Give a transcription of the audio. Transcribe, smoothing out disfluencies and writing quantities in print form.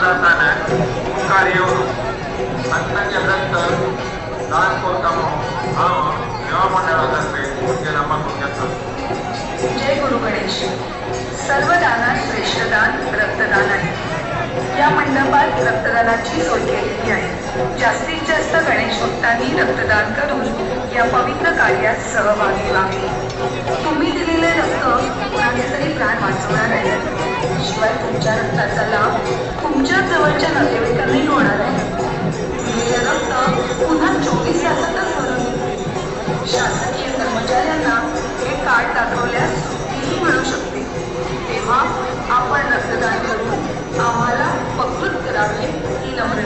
जाताना कार्य अंतर्गत रक्त दान कोरकामो सेवा मंडळातर्फे पूजेला मागून घेतात. जय गुरु गणेश. सर्व दानात श्रेष्ठ दान रक्तदान आहे. या मंडपात रक्तदानाची सोय केलेली आहे. जास्तीत जास्त गणेश भक्तांनी रक्तदान करून या पवित्र कार्यात सहभागी व्हावे. तुम्ही दिलेले रक्त कुणाचे तरी प्राण वाचवणार आहे. शिवाय तुमच्या रक्ताचा लाभ तुमच्या जवळच्या नातेवाईकांनाही होणार आहे. दिलेले रक्त पुन्हा 24 तासातच भरून शासकीय कर्मचाऱ्यांना हे कार्ड दाखवल्यास सुट्टीही मिळू शकते. तेव्हा आपण रक्तदान करून आम्हाला प्रकृत करावे ही नम्र